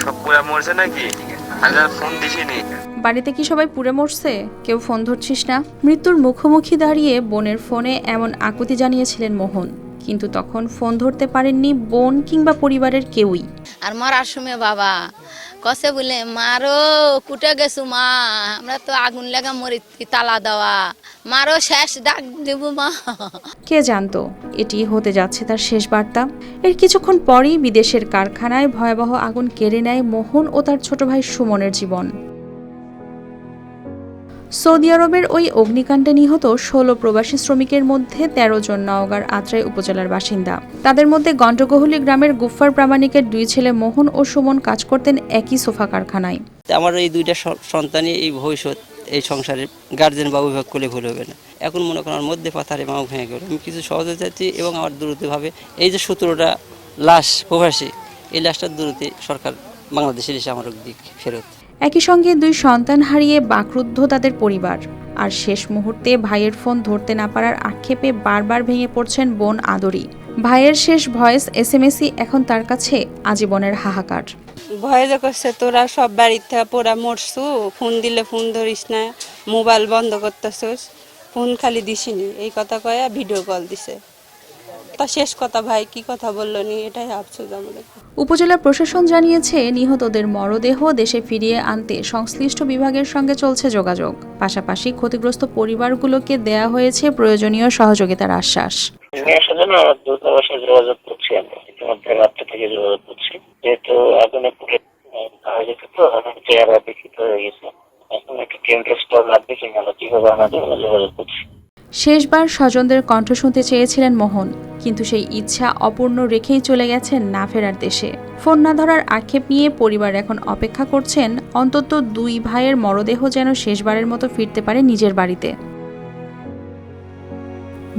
সব পুরা মরছে নাকি? আমি ফোন দিছিনি। বাড়িতে কি সবাই পুড়ে মরছে? কেউ ফোন ধরছিস না? মৃত্যুর মুখোমুখি দাঁড়িয়ে বোনের ফোনে এমন আকুতি জানিয়েছিলেন মোহন, কিন্তু তখন ফোন ধরতে পারেননি বোন কিংবা পরিবারের কেউই। আর মরার সময় বাবা কসে বলে মারো কুটে গেছু মা, আমরা তো আগুন লাগা মরি তালা দেওয়া, মারো শেষ ডাক দেব মা। কে জানতো এটি হতে যাচ্ছে তার শেষ বার্তা? এর কিছুক্ষণ পরেই বিদেশের কারখানায় ভয়াবহ আগুন কেড়ে নেয় মোহন ও তার ছোট ভাই সুমনের জীবন। সৌদি আরবের ওই অগ্নিকাণ্ডে নিহত ১৬ প্রবাসী শ্রমিকের মধ্যে ১৩ জন নওগাঁর আত্রাই উপজেলার বাসিন্দা। তাদের মধ্যে গন্ডগোহলী গ্রামের গুফফার প্রামাণিকের ২ ছেলে মোহন ও সুমন কাজ করতেন একই সোফা কারখানায়। আমার এই দুইটা সন্তানই এই ভবিষ্যৎ, এই সংসারে গার্জেন বা অভিভাবক করলে ভুল হবে না। এখন মনে করার মধ্যে পাথারে মাও ভেঙে গেল, আমি কিছু সহজে চাচ্ছি এবং আমার দ্রুতভাবে এই যে ১৭টা লাশ প্রবাসী, এই লাশটার দ্রুত সরকার বাংলাদেশের এসে আমার দিক ফেরত। একই সঙ্গে ২ সন্তান হারিয়ে বাকরুদ্ধ তাদের পরিবার। আর শেষ মুহূর্তে ভাইয়ের ফোন ধরতে না পারার আক্ষেপে বারবার ভেঙে পড়ছেন বোন আদরি। ভাইয়ের শেষ ভয়েস SMS-ই এখন তার কাছে আজীবনের হাহাকার। ভয় যে করছে, তোরা সব বাড়িতে পোড়া মরছু, ফোন দিলে ফোন ধরিস না, মোবাইল বন্ধ করতেছিস, ফোন খালি দিসিনি, এই কথা কয়ে ভিডিও কল দিছে। তা শেষ কথা ভাই কি কথা বললো নি, এটাই আফসোস আমাদের। উপজেলা প্রশাসন জানিয়েছে নিহতদের মরদেহ দেশে ফিরিয়ে আনতে সংশ্লিষ্ট বিভাগের সঙ্গে চলছে যোগাযোগ। পাশাপাশি ক্ষতিগ্রস্ত পরিবারগুলোকে দেয়া হয়েছে প্রয়োজনীয় সহযোগিতার আশ্বাস। দূতাবাসে যোগাযোগ করছি, আমরা ইতিমধ্যে রাত্রে থেকে যোগাযোগ করছি, যেহেতু আগুনে পুড়ে যেত তো চেহারা বিকৃত হয়ে গেছে। এখন একটু কেন্দ্রীয় স্তর লাগবে কিনা কিভাবে আমাদের যোগাযোগ করছি। শেষবার স্বজনদের কণ্ঠ শুনতে চেয়েছিলেন মোহন, কিন্তু সেই ইচ্ছা অপূর্ণ রেখেই চলে গেছেন না ফেরার দেশে। ফোন না ধরার আক্ষেপ নিয়ে পরিবার এখন অপেক্ষা করছেন অন্তত ২ ভাইয়ের মরদেহ যেন শেষবারের মতো ফিরতে পারে নিজের বাড়িতে।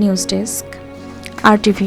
News desk, RTV।